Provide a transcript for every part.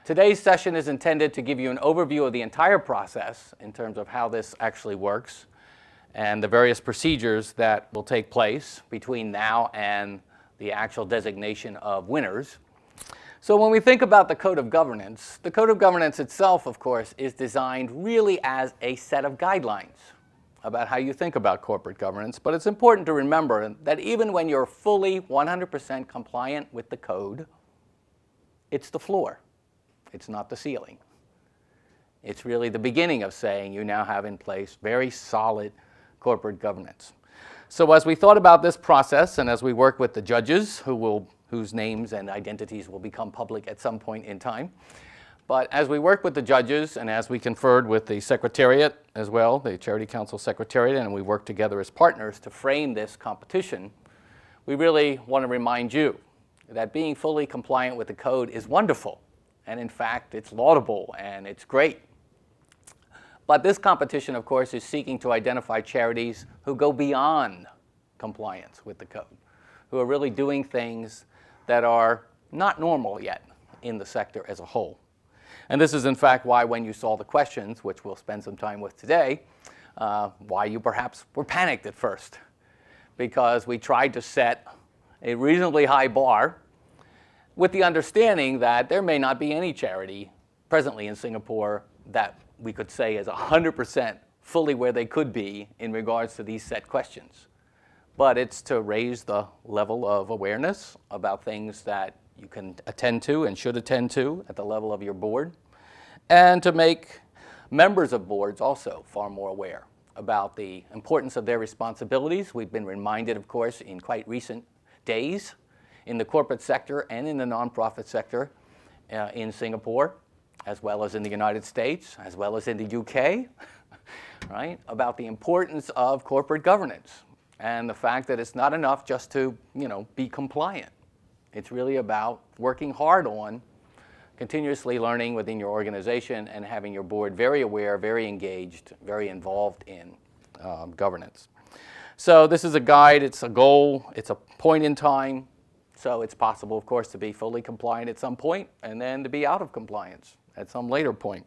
Today's session is intended to give you an overview of the entire process in terms of how this actually works and the various procedures that will take place between now and the actual designation of winners. So when we think about the Code of Governance itself, of course, is designed really as a set of guidelines about how you think about corporate governance. But it's important to remember that even when you're fully 100% compliant with the code, it's the floor. It's not the ceiling. It's really the beginning of saying you now have in place very solid corporate governance. So as we thought about this process and as we work with the judges whose names and identities will become public at some point in time, but as we work with the judges and as we conferred with the Secretariat as well, the Charity Council Secretariat, and we work together as partners to frame this competition, we really want to remind you that being fully compliant with the code is wonderful. And in fact, it's laudable and it's great. But this competition, of course, is seeking to identify charities who go beyond compliance with the code, who are really doing things that are not normal yet in the sector as a whole. And this is, in fact, why when you saw the questions, which we'll spend some time with today, why you perhaps were panicked at first. Because we tried to set a reasonably high bar with the understanding that there may not be any charity presently in Singapore that we could say is 100% fully where they could be in regards to these set questions. But it's to raise the level of awareness about things that you can attend to and should attend to at the level of your board, and to make members of boards also far more aware about the importance of their responsibilities. We've been reminded, of course, in quite recent days in the corporate sector and in the nonprofit sector in Singapore, as well as in the United States, as well as in the UK, right, about the importance of corporate governance and the fact that it's not enough just to, be compliant. It's really about working hard on continuously learning within your organization and having your board very aware, very engaged, very involved in governance. So this is a guide, it's a goal, it's a point in time. So it's possible, of course, to be fully compliant at some point and then to be out of compliance at some later point.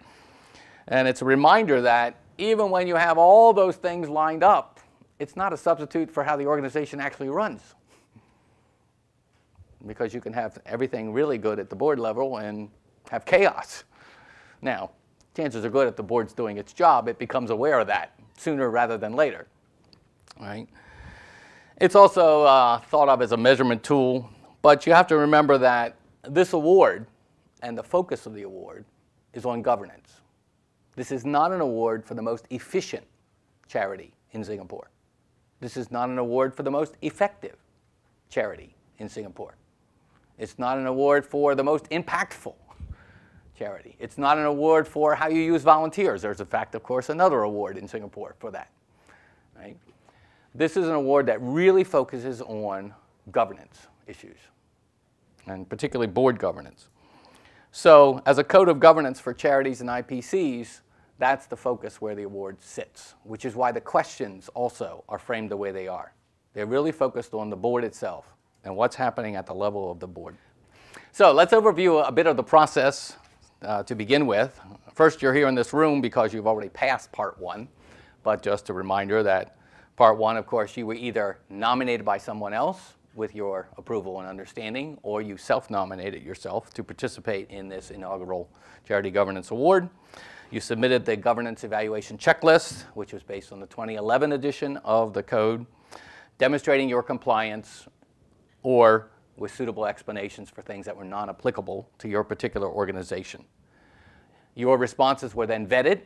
And it's a reminder that even when you have all those things lined up, it's not a substitute for how the organization actually runs. Because you can have everything really good at the board level and have chaos. Now, chances are good if the board's doing its job, it becomes aware of that sooner rather than later. Right? It's also thought of as a measurement tool, but you have to remember that this award and the focus of the award is on governance. This is not an award for the most efficient charity in Singapore. This is not an award for the most effective charity in Singapore. It's not an award for the most impactful charity. It's not an award for how you use volunteers. There's, in fact, of course, another award in Singapore for that. Right? This is an award that really focuses on governance issues, and particularly board governance. So as a code of governance for charities and IPCs, that's the focus where the award sits, which is why the questions also are framed the way they are. They're really focused on the board itself and what's happening at the level of the board. So let's overview a bit of the process to begin with. First, you're here in this room because you've already passed part one, but just a reminder that part one, of course, you were either nominated by someone else with your approval and understanding, or you self-nominated yourself to participate in this inaugural Charity Governance Award. You submitted the governance evaluation checklist, which was based on the 2011 edition of the code, demonstrating your compliance or with suitable explanations for things that were non-applicable to your particular organization. Your responses were then vetted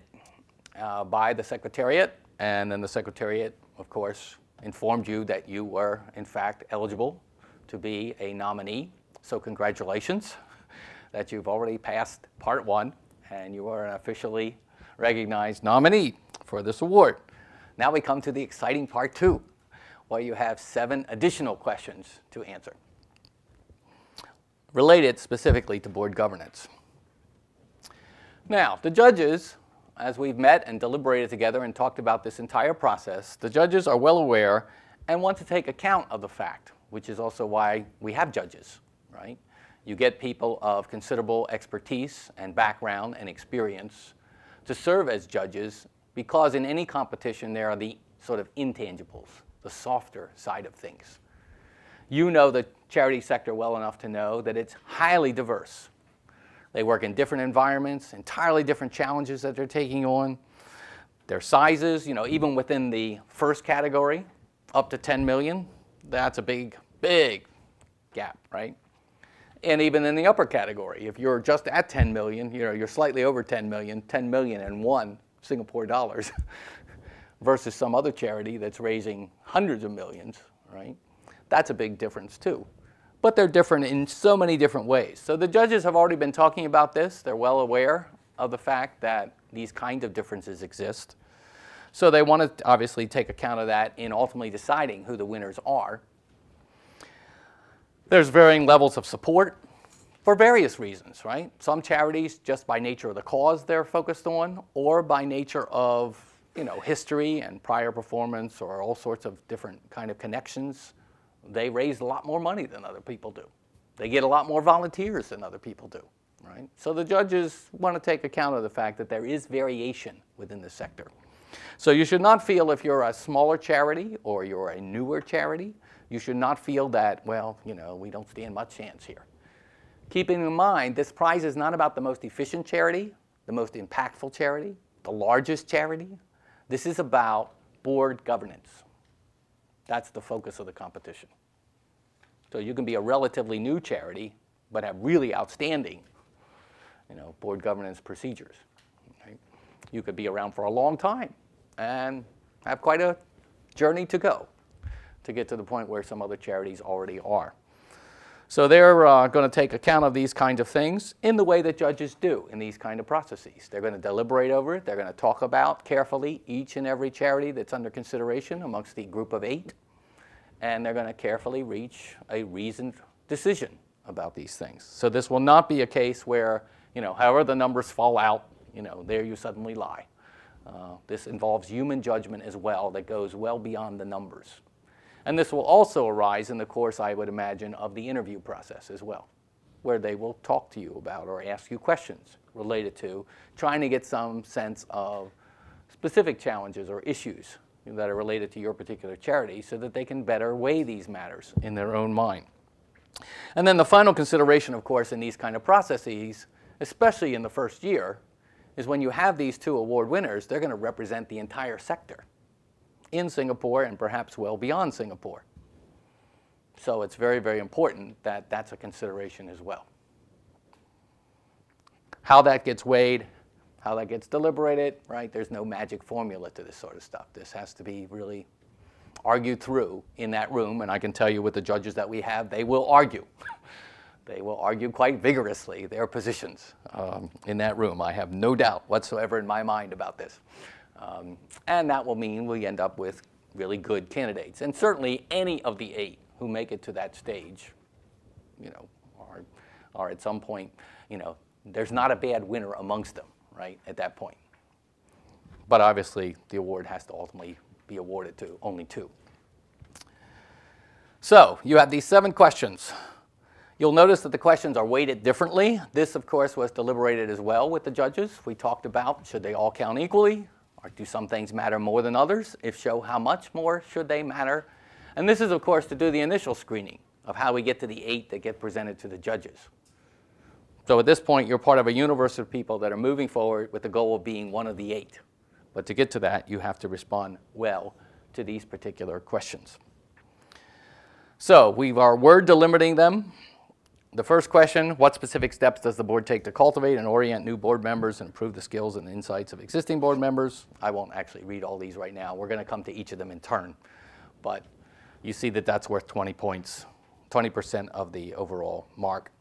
by the Secretariat, and then the Secretariat, of course, informed you that you were, in fact, eligible to be a nominee. So congratulations that you've already passed part one, and you are an officially recognized nominee for this award. Now we come to the exciting part two, where you have 7 additional questions to answer, related specifically to board governance. Now, the judges, as we've met and deliberated together and talked about this entire process, the judges are well aware and want to take account of the fact, which is also why we have judges, right? You get people of considerable expertise and background and experience to serve as judges, because in any competition there are the sort of intangibles, the softer side of things. You know the charity sector well enough to know that it's highly diverse. They work in different environments, entirely different challenges that they're taking on. Their sizes, you know, even within the first category, up to 10 million, that's a big, big gap, right? And even in the upper category, if you're just at 10 million, you know, you're slightly over 10 million and one Singapore dollars versus some other charity that's raising hundreds of millions, right? That's a big difference too. But they're different in so many different ways. So the judges have already been talking about this. They're well aware of the fact that these kinds of differences exist. So they want to obviously take account of that in ultimately deciding who the winners are. There's varying levels of support for various reasons, right? Some charities, just by nature of the cause they're focused on, or by nature of, you know, history and prior performance, or all sorts of different kind of connections, they raise a lot more money than other people do. They get a lot more volunteers than other people do, right? So the judges want to take account of the fact that there is variation within the sector. So you should not feel, if you're a smaller charity or you're a newer charity, you should not feel that, well, you know, we don't stand much chance here. Keeping in mind, this prize is not about the most efficient charity, the most impactful charity, the largest charity. This is about board governance. That's the focus of the competition. So you can be a relatively new charity, but have really outstanding, you know, board governance procedures. Right? You could be around for a long time and have quite a journey to go to get to the point where some other charities already are. So they're going to take account of these kinds of things in the way that judges do in these kind of processes. They're going to deliberate over it. They're going to talk about carefully each and every charity that's under consideration amongst the group of 8. And they're going to carefully reach a reasoned decision about these things. So this will not be a case where, you know, however the numbers fall out, you know, there you suddenly lie. This involves human judgment as well that goes well beyond the numbers. And this will also arise in the course, I would imagine, of the interview process as well, where they will talk to you about or ask you questions related to trying to get some sense of specific challenges or issues that are related to your particular charity so that they can better weigh these matters in their own mind. And then the final consideration, of course, in these kind of processes, especially in the first year, is when you have these 2 award winners, they're going to represent the entire sector in Singapore and perhaps well beyond Singapore. So it's very, very important that that's a consideration as well. How that gets weighed, how that gets deliberated, right? There's no magic formula to this sort of stuff. This has to be really argued through in that room, and I can tell you with the judges that we have, they will argue. They will argue quite vigorously their positions in that room. I have no doubt whatsoever in my mind about this. And that will mean we end up with really good candidates. And certainly any of the 8 who make it to that stage, you know, are at some point, you know, there's not a bad winner amongst them, right, at that point. But obviously, the award has to ultimately be awarded to only 2. So you have these 7 questions. You'll notice that the questions are weighted differently. This, of course, was deliberated as well with the judges. We talked about, should they all count equally? Or do some things matter more than others? If so, how much more should they matter? And this is, of course, to do the initial screening of how we get to the 8 that get presented to the judges. So at this point, you're part of a universe of people that are moving forward with the goal of being one of the 8. But to get to that, you have to respond well to these particular questions. So we are word delimiting them. The first question, what specific steps does the board take to cultivate and orient new board members and improve the skills and insights of existing board members? I won't actually read all these right now. We're going to come to each of them in turn. But you see that that's worth 20 points, 20% of the overall mark.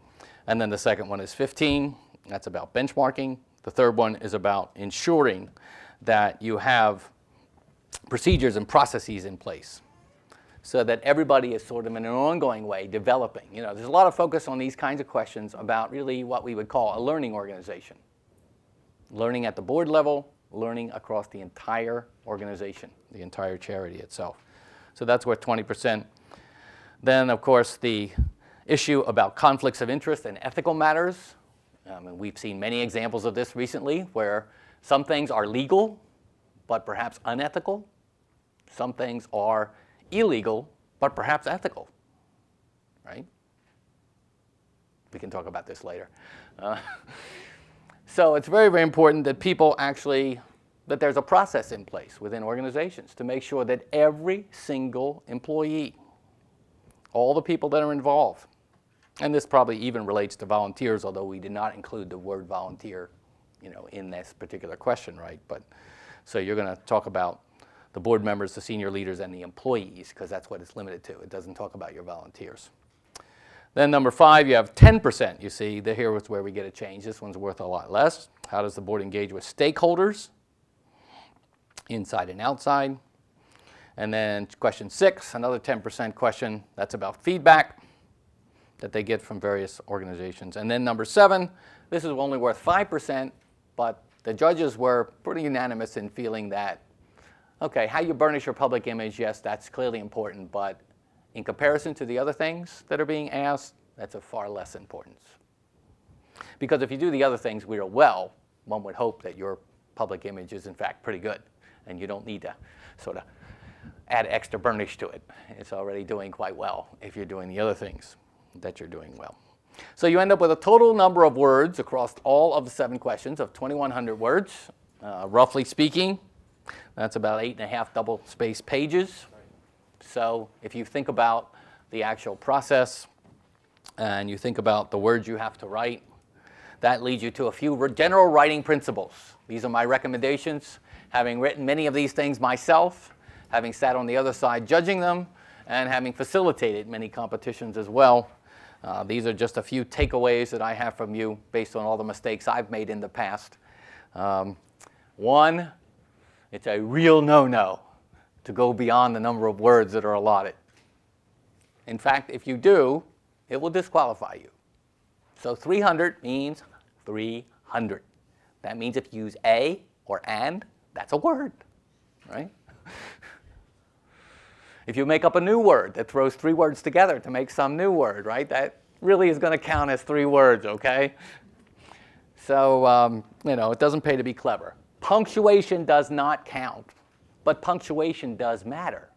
And then the second one is 15. That's about benchmarking. The third one is about ensuring that you have procedures and processes in place so that everybody is sort of in an ongoing way developing. You know, there's a lot of focus on these kinds of questions about really what we would call a learning organization. Learning at the board level, learning across the entire organization, the entire charity itself. So that's worth 20%. Then, of course, the issue about conflicts of interest and ethical matters. And we've seen many examples of this recently where some things are legal but perhaps unethical. Some things are illegal but perhaps ethical, right? We can talk about this later. So it's very, very important that people actually, that there's a process in place within organizations to make sure that every single employee, all the people that are involved, and this probably even relates to volunteers, although we did not include the word volunteer, in this particular question, right? But so you're going to talk about the board members, the senior leaders, and the employees, because that's what it's limited to. It doesn't talk about your volunteers. Then number 5, you have 10%. You see, here is where we get a change. This one's worth a lot less. How does the board engage with stakeholders, inside and outside? And then question 6, another 10% question. That's about feedback that they get from various organizations. And then number 7, this is only worth 5%, but the judges were pretty unanimous in feeling that, okay, how you burnish your public image, yes, that's clearly important, but in comparison to the other things that are being asked, that's of far less importance. Because if you do the other things real well, one would hope that your public image is in fact pretty good, and you don't need to sort of add extra burnish to it. It's already doing quite well if you're doing the other things that you're doing well. So you end up with a total number of words across all of the 7 questions of 2,100 words. Roughly speaking, that's about 8.5 double-spaced pages. So if you think about the actual process and you think about the words you have to write, that leads you to a few general writing principles. These are my recommendations, having written many of these things myself, having sat on the other side judging them, and having facilitated many competitions as well. These are just a few takeaways that I have from you based on all the mistakes I've made in the past. 1, it's a real no-no to go beyond the number of words that are allotted. In fact, if you do, it will disqualify you. So 300 means 300. That means if you use a or and, that's a word, right? If you make up a new word that throws 3 words together to make some new word, right, that really is going to count as 3 words, okay? So, it doesn't pay to be clever. Punctuation does not count, but punctuation does matter,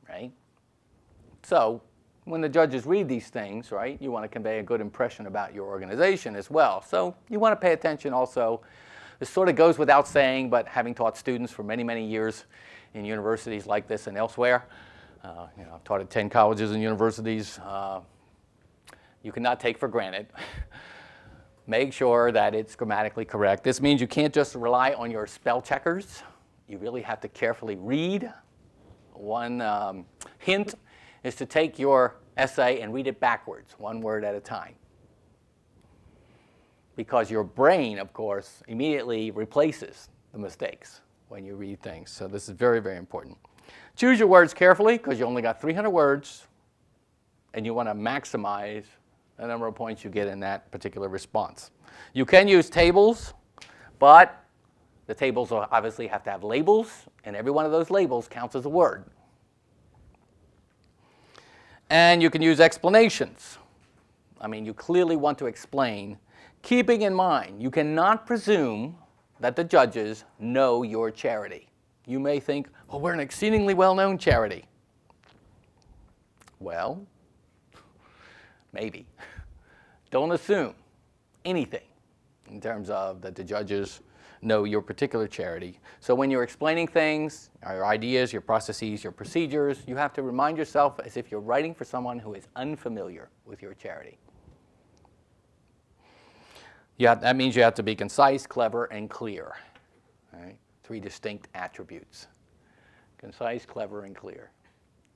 right? So when the judges read these things, right, you want to convey a good impression about your organization as well. So you want to pay attention also. This sort of goes without saying, but having taught students for many, many years in universities like this and elsewhere, I've taught at 10 colleges and universities, you cannot take for granted. Make sure that it's grammatically correct. This means you can't just rely on your spell checkers. You really have to carefully read. One hint is to take your essay and read it backwards, 1 word at a time. Because your brain, of course, immediately replaces the mistakes when you read things. So this is very, very important. Choose your words carefully because you only got 300 words, and you want to maximize the number of points you get in that particular response. You can use tables, but the tables will obviously have to have labels, and every one of those labels counts as a word. And you can use explanations. I mean, you clearly want to explain, keeping in mind you cannot presume that the judges know your charity. You may think, oh, we're an exceedingly well-known charity. Well, maybe. Don't assume anything in terms of that the judges know your particular charity. So when you're explaining things, your ideas, your processes, your procedures, you have to remind yourself as if you're writing for someone who is unfamiliar with your charity. That means you have to be concise, clever, and clear. Right? 3 distinct attributes. Concise, clever, and clear.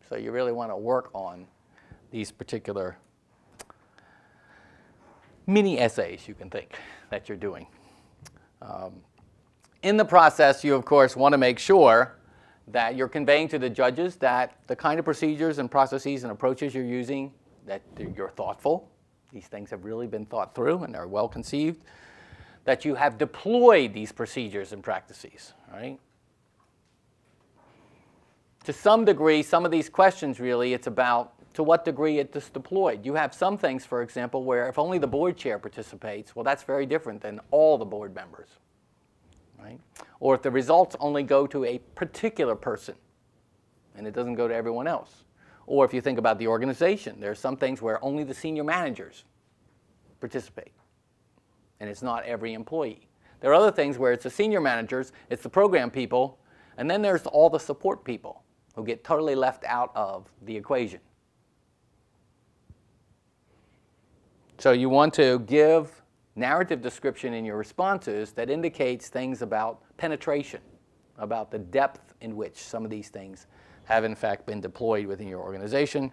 So you really want to work on these particular mini essays, you can think, that you're doing. In the process, you, of course, want to make sure that you're conveying to the judges that the kind of procedures and processes and approaches you're using, that you're thoughtful. These things have really been thought through and are well conceived. That you have deployed these procedures and practices, right? To some degree, some of these questions really, it's about to what degree it is deployed. You have some things, for example, where if only the board chair participates, well, that's very different than all the board members, right? Or if the results only go to a particular person and it doesn't go to everyone else. Or if you think about the organization, there are some things where only the senior managers participate, and it's not every employee. There are other things where it's the senior managers, it's the program people, and then there's all the support people who get totally left out of the equation. So you want to give narrative description in your responses that indicates things about penetration, about the depth in which some of these things have in fact been deployed within your organization.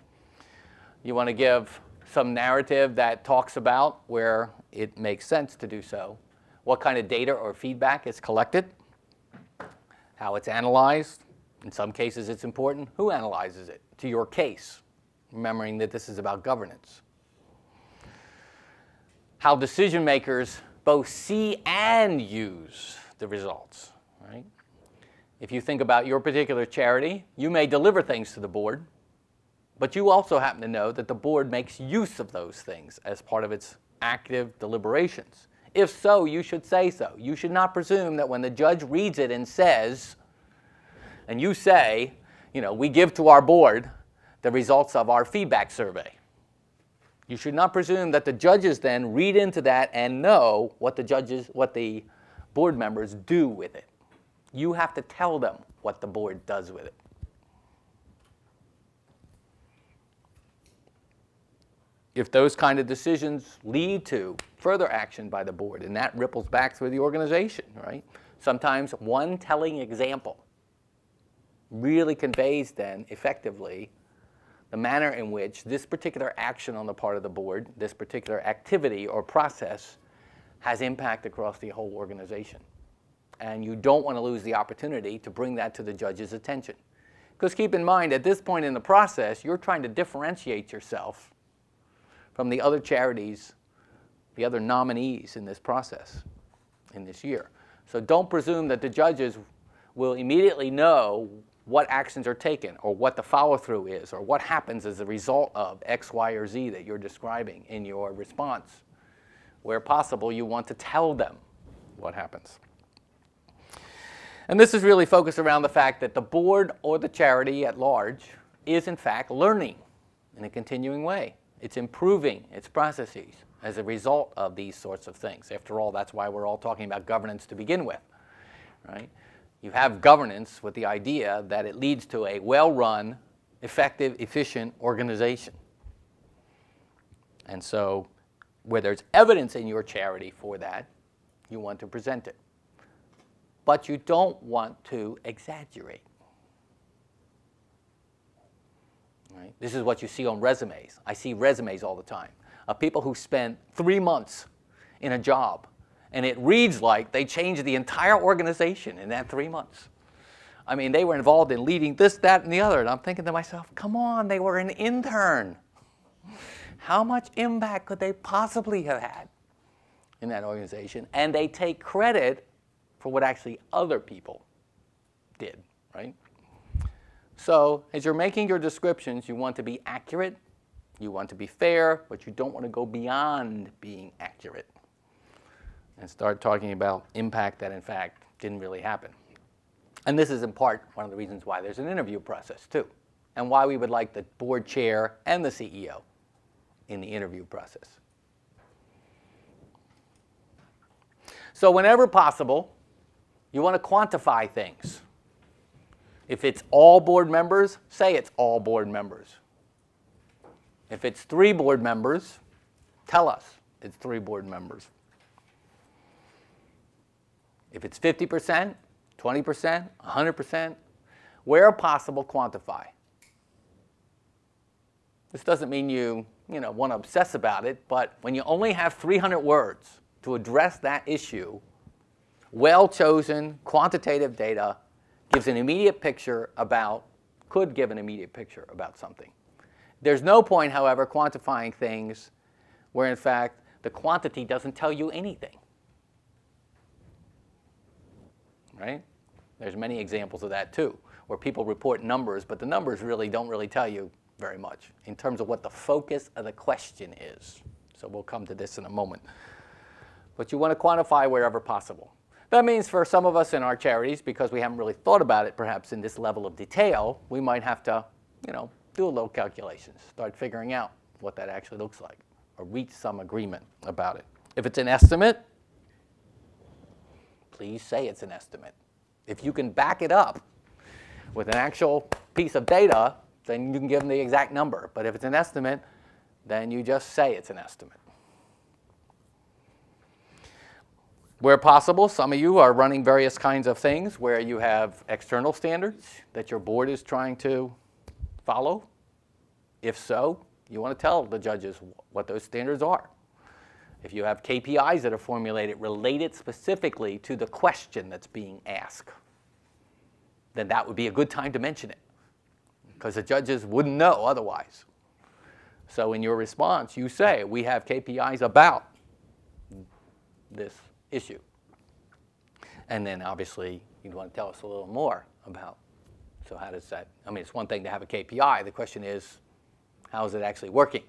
You want to give some narrative that talks about where it makes sense to do so, what kind of data or feedback is collected, how it's analyzed. In some cases it's important who analyzes it to your case, remembering that this is about governance. How decision makers both see and use the results, right? If you think about your particular charity, you may deliver things to the board, but you also happen to know that the board makes use of those things as part of its active deliberations. If so, you should say so. You should not presume that when the judge reads it and says, and you say, you know, we give to our board the results of our feedback survey. You should not presume that the judges then read into that and know what the board members do with it. You have to tell them what the board does with it. If those kind of decisions lead to further action by the board, and that ripples back through the organization, right? Sometimes one telling example really conveys then effectively the manner in which this particular action on the part of the board, this particular activity or process, has impact across the whole organization. And you don't want to lose the opportunity to bring that to the judge's attention. Because keep in mind, at this point in the process, you're trying to differentiate yourself from the other charities, the other nominees in this process, in this year. So don't presume that the judges will immediately know what actions are taken, or what the follow-through is, or what happens as a result of X, Y, or Z that you're describing in your response. Where possible, you want to tell them what happens. And this is really focused around the fact that the board or the charity at large is in fact learning in a continuing way. It's improving its processes as a result of these sorts of things. After all, that's why we're all talking about governance to begin with, right? You have governance with the idea that it leads to a well-run, effective, efficient organization. And so where there's evidence in your charity for that, you want to present it. But you don't want to exaggerate. Right? This is what you see on resumes. I see resumes all the time of people who spent 3 months in a job, and it reads like they changed the entire organization in that 3 months. I mean, they were involved in leading this, that, and the other, and I'm thinking to myself, come on, they were an intern. How much impact could they possibly have had in that organization? And they take credit for what actually other people did, right? So as you're making your descriptions, you want to be accurate, you want to be fair, but you don't want to go beyond being accurate and start talking about impact that in fact didn't really happen. And this is in part one of the reasons why there's an interview process too, and why we would like the board chair and the CEO in the interview process. So whenever possible, you want to quantify things. If it's all board members, say it's all board members. If it's 3 board members, tell us it's 3 board members. If it's 50%, 20%, 100%, where possible, quantify. This doesn't mean you want to obsess about it, but when you only have 300 words to address that issue, well-chosen quantitative data gives an immediate picture about, could give an immediate picture about something. There's no point, however, quantifying things where in fact the quantity doesn't tell you anything. Right? There's many examples of that too, where people report numbers, but the numbers really don't tell you very much in terms of what the focus of the question is. So we'll come to this in a moment. But you want to quantify wherever possible. That means for some of us in our charities, because we haven't really thought about it perhaps in this level of detail, we might have to, do a little calculations, start figuring out what that actually looks like, or reach some agreement about it. If it's an estimate, please say it's an estimate. If you can back it up with an actual piece of data, then you can give them the exact number. But if it's an estimate, then you just say it's an estimate. Where possible, some of you are running various kinds of things where you have external standards that your board is trying to follow. If so, you want to tell the judges what those standards are. If you have KPIs that are formulated related specifically to the question that's being asked, then that would be a good time to mention it, because the judges wouldn't know otherwise. So in your response, you say, we have KPIs about this issue. And then obviously you'd want to tell us a little more about, so how does that, it's one thing to have a KPI. The question is, how is it actually working?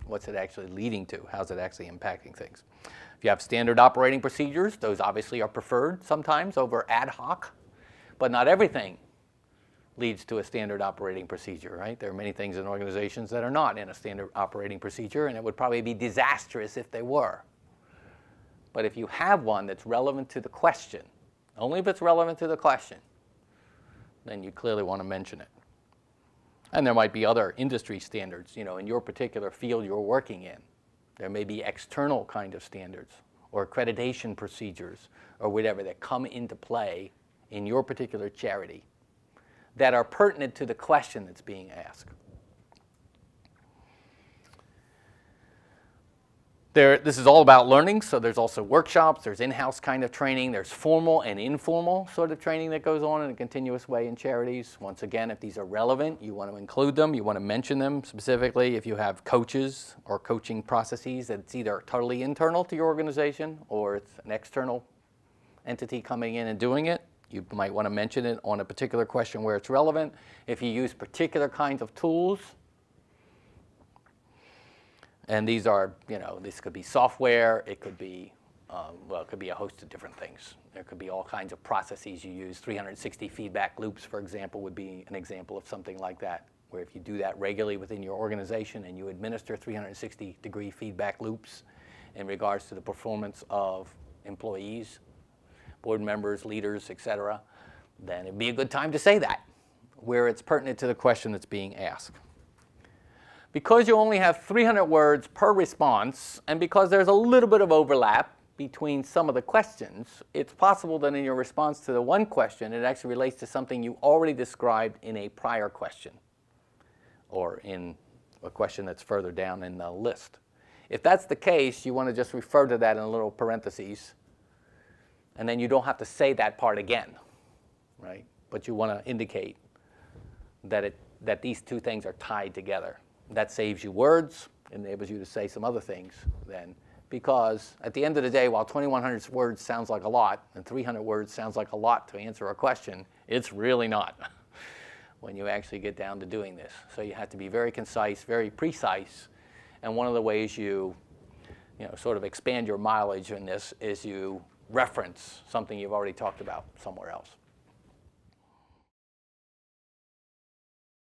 What's it actually leading to? How's it actually impacting things? If you have standard operating procedures, those obviously are preferred sometimes over ad hoc, but not everything leads to a standard operating procedure, right? There are many things in organizations that are not in a standard operating procedure, and it would probably be disastrous if they were. But if you have one that's relevant to the question, only if it's relevant to the question, then you clearly want to mention it. And there might be other industry standards, in your particular field you're working in. There may be external kind of standards or accreditation procedures or whatever that come into play in your particular charity that are pertinent to the question that's being asked. This is all about learning, so there's also workshops, there's in-house kind of training, there's formal and informal sort of training that goes on in a continuous way in charities. Once again, if these are relevant, you want to include them, you want to mention them specifically. If you have coaches or coaching processes that's either totally internal to your organization or it's an external entity coming in and doing it, you might want to mention it on a particular question where it's relevant. If you use particular kinds of tools, and these are, this could be software, it could be, it could be a host of different things. There could be all kinds of processes you use. 360 feedback loops, for example, would be an example of something like that, where if you do that regularly within your organization and you administer 360-degree feedback loops in regards to the performance of employees, board members, leaders, etc., then it'd be a good time to say that, where it's pertinent to the question that's being asked. Because you only have 300 words per response, and because there's a little bit of overlap between some of the questions, it's possible that in your response to the one question, it actually relates to something you already described in a prior question, or in a question that's further down in the list. If that's the case, you want to just refer to that in a little parentheses, and then you don't have to say that part again, right? But you want to indicate that these two things are tied together. That saves you words, enables you to say some other things then. Because at the end of the day, while 2,100 words sounds like a lot, and 300 words sounds like a lot to answer a question, it's really not when you actually get down to doing this. So you have to be very concise, very precise. And one of the ways you sort of expand your mileage in this is you reference something you've already talked about somewhere else.